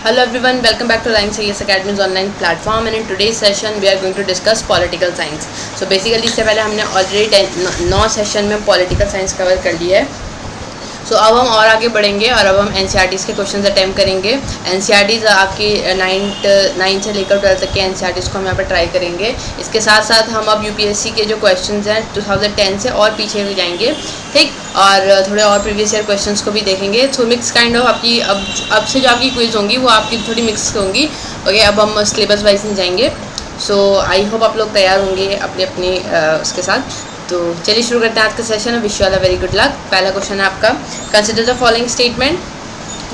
Hello everyone, welcome back to Lying CS Academy's online platform, and in today's session we are going to discuss political science. So basically इससे पहले हमने already 9 session में political science cover कर लिया है. सो अब हम और आगे बढ़ेंगे और अब हम एनसीईआरटीज़ के क्वेश्चंस अटैम्प्ट करेंगे. एनसीईआरटीज़ आपकी 9 से लेकर 12 तक के एनसीईआरटीज़ को हम यहाँ पर ट्राई करेंगे. इसके साथ साथ हम अब यूपीएससी के जो क्वेश्चंस हैं 2010 से और पीछे भी जाएंगे, ठीक, और थोड़े और प्रीवियस ईयर क्वेश्चंस को भी देखेंगे. सो मिक्स काइंड ऑफ आपकी अब से जो आपकी क्विज होंगी वो आपकी थोड़ी मिक्स होंगी. ओके, अब हम सिलेबस वाइज नहीं जाएंगे. सो आई होप आप लोग तैयार होंगे अपनी उसके साथ. तो चलिए शुरू करते हैं आज का session. Wish you all a very good luck. पहला क्वेश्चन है आपका, consider the following statement.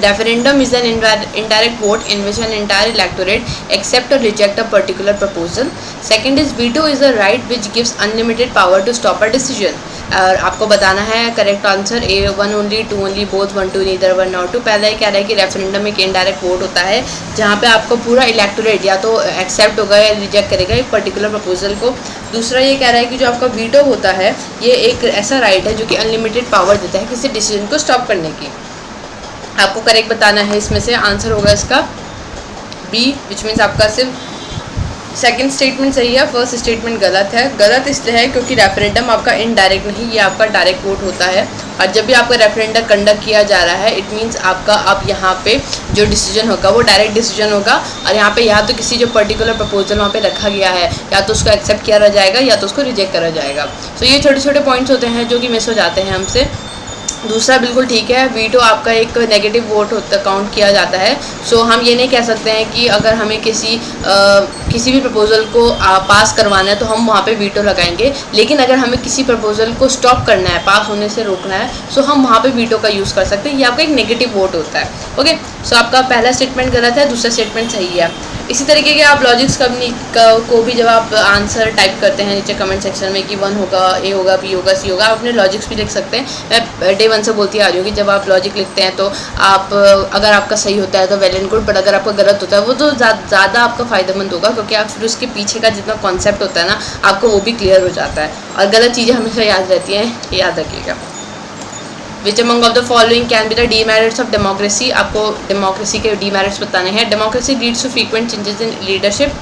Referendum is an indirect vote in which an entire electorate accept or reject a particular proposal. Second is veto is a right which gives unlimited power to stop a decision. और आपको बताना है correct answer A 1 only 2 only both 1 2 neither 1 not 2. पहला ही कह रहा है कि referendum एक इनडायरेक्ट वोट होता है जहाँ पे आपको पूरा इलेक्टोरेट या तो एक्सेप्ट होगा या रिजेक्ट करेगा एक पर्टिकुलर प्रपोजल को. दूसरा ये कह रहा है कि जो आपका वीटो होता है ये एक ऐसा राइट है जो कि अनलिमिटेड पावर देता है किसी डिसीजन को स्टॉप करने की. आपको करेक्ट बताना है. इसमें से आंसर होगा इसका बी, विच मीन्स आपका सिर्फ सेकंड स्टेटमेंट सही है, फर्स्ट स्टेटमेंट गलत है. गलत इसलिए है क्योंकि रेफरेंडम आपका इनडायरेक्ट नहीं, ये आपका डायरेक्ट वोट होता है. और जब भी आपका रेफरेंडम कंडक्ट किया जा रहा है इट मीन्स आपका अब यहाँ पे जो डिसीजन होगा वो डायरेक्ट डिसीजन होगा. और यहाँ पे या तो किसी जो पर्टिकुलर प्रपोजल वहाँ पे रखा गया है या तो उसको एक्सेप्ट किया जाएगा या तो उसको रिजेक्ट करा जाएगा. सो ये छोटे छोटे पॉइंट्स होते हैं जो कि मिस हो जाते हैं हमसे. दूसरा बिल्कुल ठीक है, वीटो आपका एक नेगेटिव वोट होता काउंट किया जाता है. सो हम ये नहीं कह सकते हैं कि अगर हमें किसी भी प्रपोजल को पास करवाना है तो हम वहाँ पे वीटो लगाएंगे. लेकिन अगर हमें किसी प्रपोजल को स्टॉप करना है, पास होने से रोकना है, सो हम वहाँ पे वीटो का यूज़ कर सकते हैं. ये आपका एक नेगेटिव वोट होता है. ओके, सो आपका पहला स्टेटमेंट गलत है, दूसरा स्टेटमेंट सही है. इसी तरीके के आप लॉजिक्स को भी जब आप आंसर टाइप करते हैं नीचे कमेंट सेक्शन में कि 1 होगा, ए होगा, बी होगा, सी होगा, आप अपने लॉजिक्स भी लिख सकते हैं. मैं डे 1 से बोलती आ रही हूँ कि जब आप लॉजिक लिखते हैं तो आप अगर आपका सही होता है तो वेल एंड गुड, बट अगर आपका गलत होता है वो तो ज़्यादा आपका फ़ायदेमंद होगा क्योंकि आप फिर उसके पीछे का जितना कॉन्सेप्ट होता है ना आपको वो भी क्लियर हो जाता है. और गलत चीज़ें हमेशा याद रहती हैं, याद रखिएगा. Which among of the following can be the demerits of democracy. आपको डेमोक्रेसी के डीमेरिट्स बताने हैं. Democracy leads to frequent changes in leadership.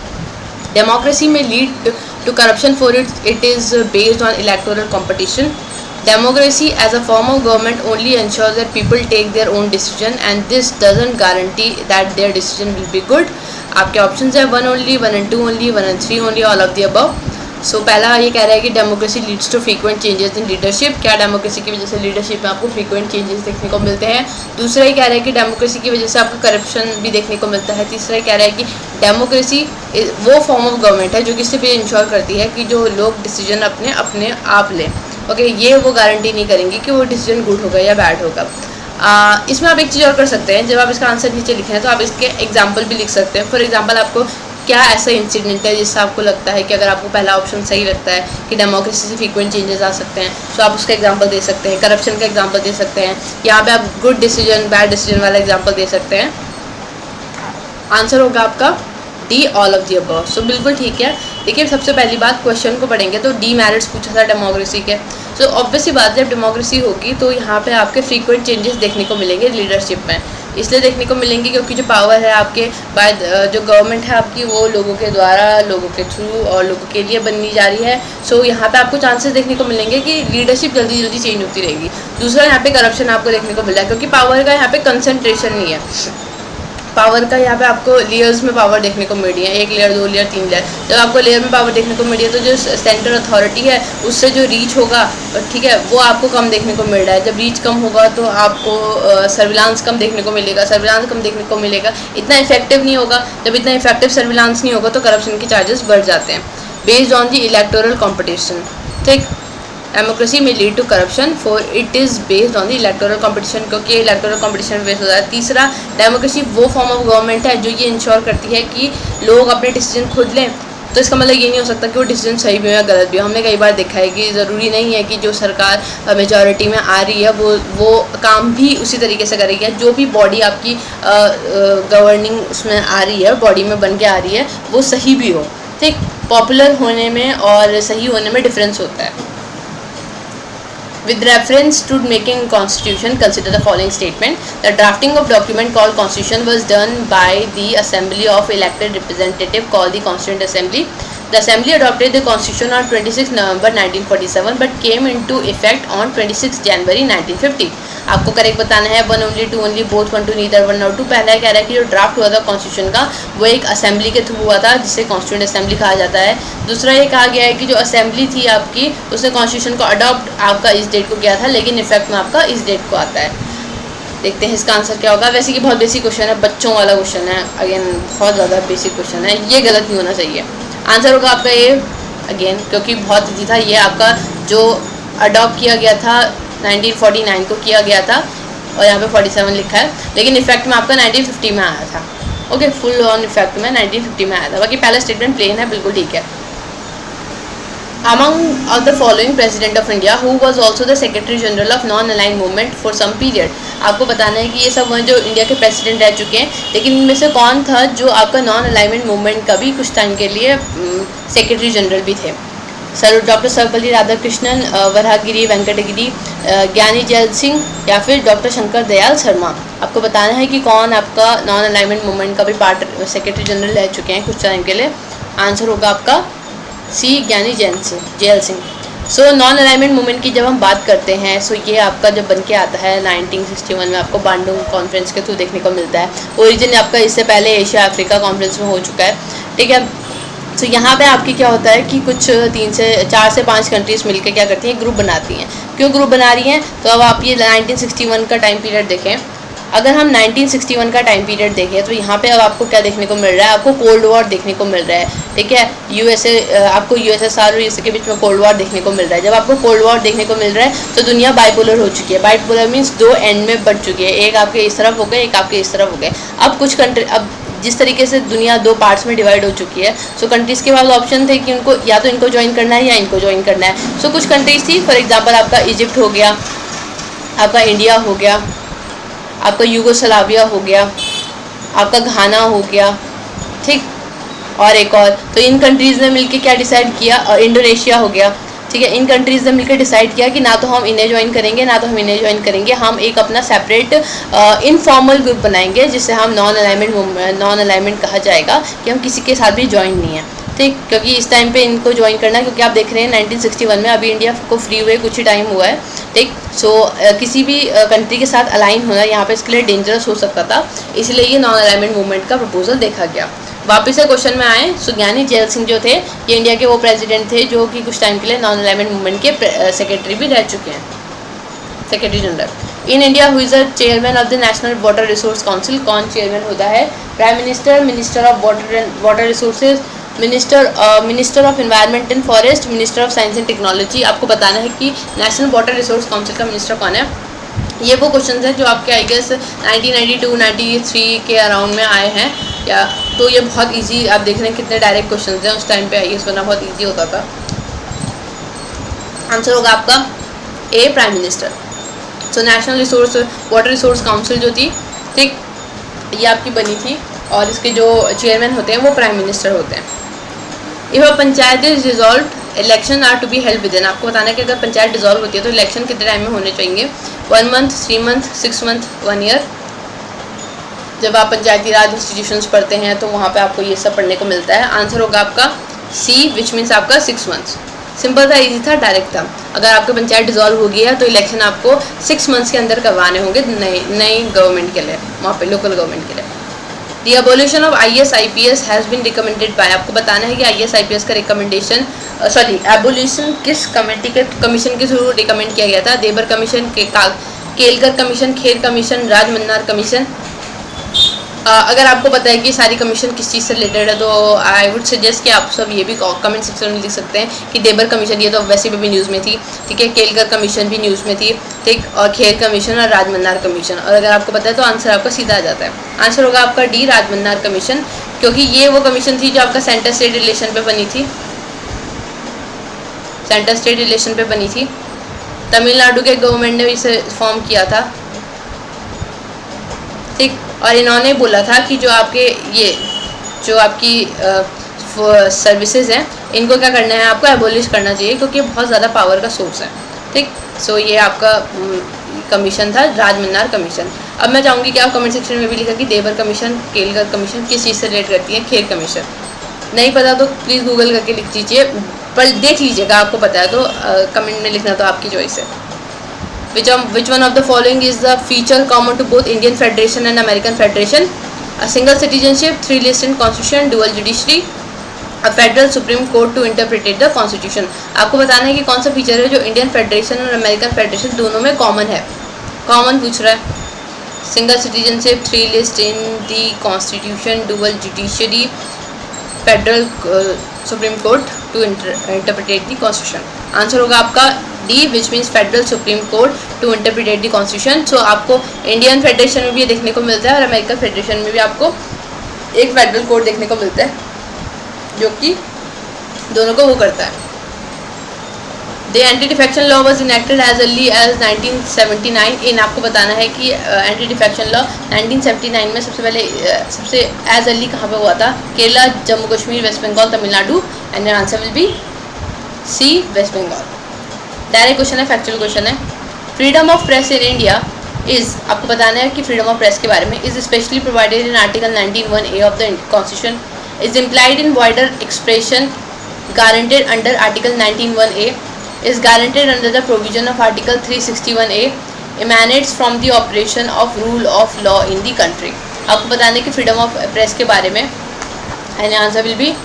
Democracy में lead to corruption for it is based on electoral competition. Democracy as a form of government only ensures that people take their own decision and this doesn't guarantee that their decision will be good. आपके options है 1 only, 1 and 2 only, 1 and 3 only, all of the above. सो पहला ये कह रहा है कि democracy leads to frequent changes in leadership. क्या democracy की वजह से लीडरशिप में आपको फ्रीक्वेंट चेंजेस देखने को मिलते हैं. दूसरा ये कह रहा है कि डेमोक्रेसी की वजह से आपको करप्शन भी देखने को मिलता है. तीसरा ये कह रहा है कि डेमोक्रेसी वो फॉर्म ऑफ गवर्नमेंट है जो कि सिर्फ ये इंश्योर करती है कि जो लोग डिसीजन अपने आप लें. ओके, ये वो गारंटी नहीं करेंगे कि वो डिसीजन गुड होगा या बैड होगा. इसमें आप एक चीज़ और कर सकते हैं. जब आप इसका आंसर नीचे लिखें हैं तो आप इसके एग्जाम्पल भी लिख सकते हैं. फॉर एग्जाम्पल आपको क्या ऐसा इंसिडेंट है जिससे आपको लगता है कि अगर आपको पहला ऑप्शन सही लगता है कि डेमोक्रेसी से फ्रीक्वेंट चेंजेस आ सकते हैं तो आप उसका एग्जांपल दे सकते हैं. करप्शन का एग्जांपल दे सकते हैं. यहाँ पे आप गुड डिसीजन बैड डिसीजन वाला एग्जांपल दे सकते हैं. आंसर होगा आपका D, all of the above. So बिल्कुल ठीक है. देखिए सबसे पहली बात क्वेश्चन को पढ़ेंगे तो डीमेरिट्स पूछा था डेमोक्रेसी के. सो ऑब्वियसली बात जब डेमोक्रेसी होगी तो यहाँ पे आपके फ्रीक्वेंट चेंजेस देखने को मिलेंगे लीडरशिप में. इसलिए देखने को मिलेंगे क्योंकि जो पावर है आपके बाय जो गवर्नमेंट है आपकी वो लोगों के द्वारा, लोगों के थ्रू और लोगों के लिए बननी जा रही है. सो यहाँ पे आपको चांसेस देखने को मिलेंगे कि लीडरशिप जल्दी जल्दी चेंज होती रहेगी. दूसरा यहाँ पे करप्शन आपको देखने को मिल रहा है क्योंकि पावर का यहाँ पे कंसंट्रेशन नहीं है. पावर का यहाँ पे आपको लेयर्स में पावर देखने को मिल रही है, 1 लेयर 2 लेयर 3 लेयर. जब आपको लेयर में पावर देखने को मिल रही है तो जो सेंट्रल अथॉरिटी है उससे जो रीच होगा, ठीक है, वो आपको कम देखने को मिल रहा है. जब रीच कम होगा तो आपको सर्विलांस कम देखने को मिलेगा. सर्विलांस कम देखने को मिलेगा, इतना इफेक्टिव नहीं होगा. जब इतना इफेक्टिव सर्विलांस नहीं होगा तो करप्शन के चार्जेस बढ़ जाते हैं. Based on the electoral competition, ठीक. डेमोक्रेसी में lead to corruption for it is based on the electoral competition, क्योंकि इलेक्टोरल कॉम्पिटिशन बेस्ड होता है. तीसरा, डेमोक्रेसी वो फॉर्म ऑफ गवर्नमेंट है जो ये इंश्योर करती है कि लोग अपने डिसीजन खुद लें. तो इसका मतलब ये नहीं हो सकता कि वो डिसीजन सही भी हो या गलत भी हो. हमने कई बार देखा है कि ज़रूरी नहीं है कि जो सरकार मेजॉरिटी में आ रही है वो काम भी उसी तरीके से करेगी. जो भी बॉडी आपकी गवर्निंग उसमें आ रही है, बॉडी में बन के आ रही है, वो सही भी हो. ठीक, पॉपुलर होने में और सही होने में डिफरेंस होता है. With reference to making constitution, consider the following statement. The drafting of document called constitution was done by the assembly of elected representative called the Constituent Assembly. The assembly adopted the constitution on 26 November 1947 but came into effect on 26 January 1950. आपको correct बताना है, 1 only 2 only both 1 2 neither 1 or 2। पहला कह रहा है कि जो draft हुआ था कॉन्स्टिट्यूशन का वो एक असेंबली के थ्रू हुआ था जिसे कॉन्स्टिट्यूंट असेंबली कहा जाता है। दूसरा ये कहा गया है कि जो असेंबली थी आपकी उसने कॉन्स्टिट्यूशन को अडॉप्ट आपका इस डेट को किया था, लेकिन इफेक्ट में आपका इस डेट को आता है। देखते हैं इसका आंसर क्या होगा। वैसे कि बहुत बेसिक क्वेश्चन है, बच्चों वाला क्वेश्चन है, अगेन बहुत ज़्यादा बेसिक क्वेश्चन है, ये गलत नहीं होना चाहिए। आंसर होगा आपका ये, अगेन क्योंकि बहुत ईजी था। ये आपका जो अडॉप्ट किया गया था 1949 को किया गया था और यहाँ पे 47 लिखा है, लेकिन इफेक्ट में आपका 1950 में आया था। ओके, फुल ऑन इफेक्ट में 1950 में आया था। बाकी पहला स्टेटमेंट प्लेन है, बिल्कुल ठीक है। Among of the following President of India who was also the Secretary General of Non-Aligned Movement for some period। आपको बताना है कि ये सब जो इंडिया के प्रेसिडेंट रह चुके हैं, लेकिन इनमें से कौन था जो आपका नॉन अलाइनमेंट मूवमेंट का भी कुछ टाइम के लिए सेक्रेटरी जनरल भी थे। सर डॉक्टर सर्वपल्ली राधाकृष्णन, वराहगिरी वेंकटगिरी, ज्ञानी जैल सिंह या फिर डॉक्टर शंकर दयाल शर्मा। आपको बताना है कि कौन आपका नॉन अलाइनमेंट मूवमेंट का भी पार्ट सेक्रेटरी जनरल रह चुके हैं कुछ टाइम के लिए। आंसर होगा आपका सी, ज्ञानी gel Singh. So non alignment movement की जब हम बात करते हैं, सो ये आपका जब बन के आता है 1961 में, आपको बांडुंग कॉन्फ्रेंस के थ्रू देखने को मिलता है। ओरिजिन आपका इससे पहले एशिया अफ्रीका कॉन्फ्रेंस में हो चुका है, ठीक है। सो यहाँ पे आपकी क्या होता है कि कुछ 4 से 5 कंट्रीज़ मिलकर क्या करती हैं, ग्रुप बनाती हैं। क्यों ग्रुप बना रही हैं, तो अब आप ये 1961 का टाइम पीरियड देखें। अगर हम 1961 का टाइम पीरियड देखें तो यहाँ पे अब आपको क्या देखने को मिल रहा है, आपको कोल्ड वॉर देखने को मिल रहा है, ठीक है। आपको यूएसएसआर और यूएसए के बीच में कोल्ड वॉर देखने को मिल रहा है। जब आपको कोल्ड वॉर देखने को मिल रहा है तो दुनिया बाइपोलर हो चुकी है। बाइपोलर मीन्स 2 एंड में बढ़ चुकी है, एक आपके इस तरफ हो गए, एक आपके इस तरफ हो गए। अब कुछ कंट्री, अब जिस तरीके से दुनिया 2 पार्ट्स में डिवाइड हो चुकी है, सो कंट्रीज़ के पास ऑप्शन थे कि उनको या तो इनको ज्वाइन करना है या इनको ज्वाइन करना है। सो कुछ कंट्रीज़ थी, फॉर एग्जाम्पल आपका इजिप्ट हो गया, आपका इंडिया हो गया, आपका यूगोस्लाविया हो गया, आपका घाना हो गया, ठीक, और एक और। तो इन कंट्रीज़ ने मिलकर क्या डिसाइड किया, और इंडोनेशिया हो गया, ठीक है। इन कंट्रीज़ ने मिलकर डिसाइड किया कि ना तो हम इन्हें ज्वाइन करेंगे ना तो हम इन्हें ज्वाइन करेंगे, हम एक अपना सेपरेट इनफॉर्मल ग्रुप बनाएंगे जिसे हम नॉन अलाइनमेंट कहा जाएगा, कि हम किसी के साथ भी ज्वाइन नहीं है, ठीक। क्योंकि इस टाइम पे इनको ज्वाइन करना है, क्योंकि आप देख रहे हैं 1961 में अभी इंडिया को फ्री हुए कुछ ही टाइम हुआ है, ठीक। सो किसी भी कंट्री के साथ अलाइन होना यहाँ पे इसके लिए डेंजरस हो सकता था, इसलिए ये नॉन अलाइनमेंट मूवमेंट का प्रपोजल देखा गया। वापस से क्वेश्चन में आए, सो ज्ञानी जैल सिंह जो थे ये इंडिया के वो प्रेसिडेंट थे जो कि कुछ टाइम के लिए नॉन अलाइनमेंट मूवमेंट के सेक्रेटरी भी रह चुके हैं, secretary general. In India who is the chairman of the national water resource council. कौन चेयरमैन होता है, prime minister, minister of water resources, minister of environment and forest, minister of science and technology. आपको बताना है कि national water resource council का minister कौन है। ये वो क्वेश्चन हैं जो आपके आई गेस 1992-93 के अराउंड में आए हैं, या तो ये बहुत इजी, आप देख रहे हैं कितने डायरेक्ट क्वेश्चन हैं। उस टाइम पे आई गेस बनना बहुत इजी होता था। आंसर होगा आपका A, prime minister. So national water resource council जो थी, ठीक, ये आपकी बनी थी और इसके जो चेयरमैन होते हैं वो प्राइम मिनिस्टर होते हैं। If a panchayat is dissolve, election are to be held within. आपको बताना है कि अगर पंचायत डिजॉल्व होती है तो इलेक्शन कितने टाइम में होने चाहिए, 1 मंथ, 3 मंथ, 6 मंथ, 1 ईयर। जब आप पंचायती राज इंस्टीट्यूशंस पढ़ते हैं तो वहाँ पे आपको ये सब पढ़ने को मिलता है। आंसर होगा आपका सी, विच मीन्स आपका 6 मंथ्स। सिंपल था, इजी था, डायरेक्ट था। अगर आपकी पंचायत डिजॉल्व हो गई है तो इलेक्शन आपको 6 मंथ्स के अंदर करवाने होंगे नई गवर्नमेंट के लिए, वहाँ पे लोकल गवर्नमेंट के लिए। The abolition of IAS IPS has been recommended by. आपको बताना है कि IAS IPS का रिकमेंडेशन एबोल्यूशन किस कमीशन के थ्रू रिकमेंड किया गया था। Dhebar commission, Kelkar commission, Kher commission, Rajamannar commission. अगर आपको पता है कि सारी कमीशन किस चीज़ से रिलेटेड है तो आई वुड सजेस्ट कि आप सब ये भी कमेंट सेक्शन में लिख सकते हैं कि देबर कमीशन, ये तो वैसे भी न्यूज़ में थी, ठीक है। केलकर कमीशन भी न्यूज़ में थी, ठीक, और खेर कमीशन और राजमन्नार कमीशन। और अगर आपको पता है तो आंसर आपका सीधा आ जाता है। आंसर होगा आपका डी, राजमन्नार कमीशन, क्योंकि ये वो कमीशन थी जो आपका सेंटर स्टेट रिलेशन पे बनी थी, सेंटर स्टेट रिलेशन पे बनी थी। तमिलनाडु के गवर्नमेंट ने इसे फॉर्म किया था, ठीक। और इन्होंने बोला था कि जो आपकी सर्विसेज हैं इनको क्या करना है, आपको एबोलिश करना चाहिए, क्योंकि बहुत ज़्यादा पावर का सोर्स है, ठीक। सो ये आपका कमीशन था, राज मन्नार कमीशन। अब मैं चाहूँगी कि आप कमेंट सेक्शन में भी लिखा कि देवर कमीशन, केलकर कमीशन किस चीज़ से रिलेट करती है। खेर कमीशन नहीं पता तो प्लीज़ गूगल करके लिख दीजिए, पर देख लीजिएगा, आपको पता है तो कमेंट में लिखना तो आपकी चॉइस है। Which one of the following is the feature common to both Indian Federation and American Federation? A single citizenship, 3 lists in constitution, dual judiciary, a federal supreme court to interpret the constitution। आपको बताना है कि कौन सा feature है जो Indian federation और American federation दोनों में कॉमन है। कॉमन पूछ रहा है। Single citizenship, 3 list in the constitution, dual judiciary, federal supreme court to interpret the constitution. Answer होगा आपका D, which means federal supreme court to interpret the constitution. So आपको Indian federation में भी ये देखने को मिलता है और अमेरिकन फेडरेशन में भी आपको एक फेडरल कोर्ट देखने को मिलता है जो कि दोनों को वो करता है। The anti defection law was enacted as early as 1979 in. आपको बताना है कि एंटी डिफेक्शन लॉ 1979 में सबसे पहले सबसे एज अर्ली कहाँ पे हुआ था? Kerala, Jammu Kashmir, west Bengal, Tamil Nadu. And your answer will be C, west Bengal. Direct question है, फैक्चुअल क्वेश्चन है। Freedom of press in India is, आपको बताना है कि फ्रीडम ऑफ प्रेस के बारे में, is specially provided in article 19(1)(a) of the constitution, is implied in wider expression guaranteed under article 19(1)(a), is guaranteed under the provision of Article 361(a), emanates from the operation of rule of law in the country। आपको बताने कि freedom of press के बारे में, and answer will be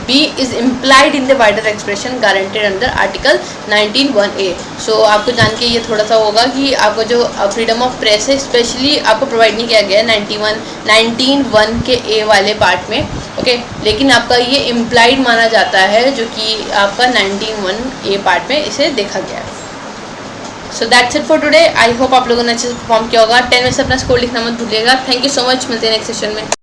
B, is implied in the wider expression guaranteed under article 19(1)(a। So आपको जान के ये थोड़ा सा होगा कि आपको जो फ्रीडम ऑफ प्रेस है स्पेशली आपको प्रोवाइड नहीं किया गया है 19(1) के ए वाले पार्ट में, ओके लेकिन आपका ये इम्प्लाइड माना जाता है जो कि आपका 19(1)(a पार्ट में इसे देखा गया है। So that's it for today. I hope आप लोगों ने अच्छे से परफॉर्म किया होगा। 10 में से अपना स्कोर लिखना मत भूलिएगा। थैंक यू सो मच, मिलते हैं नेक्स्ट सेशन में।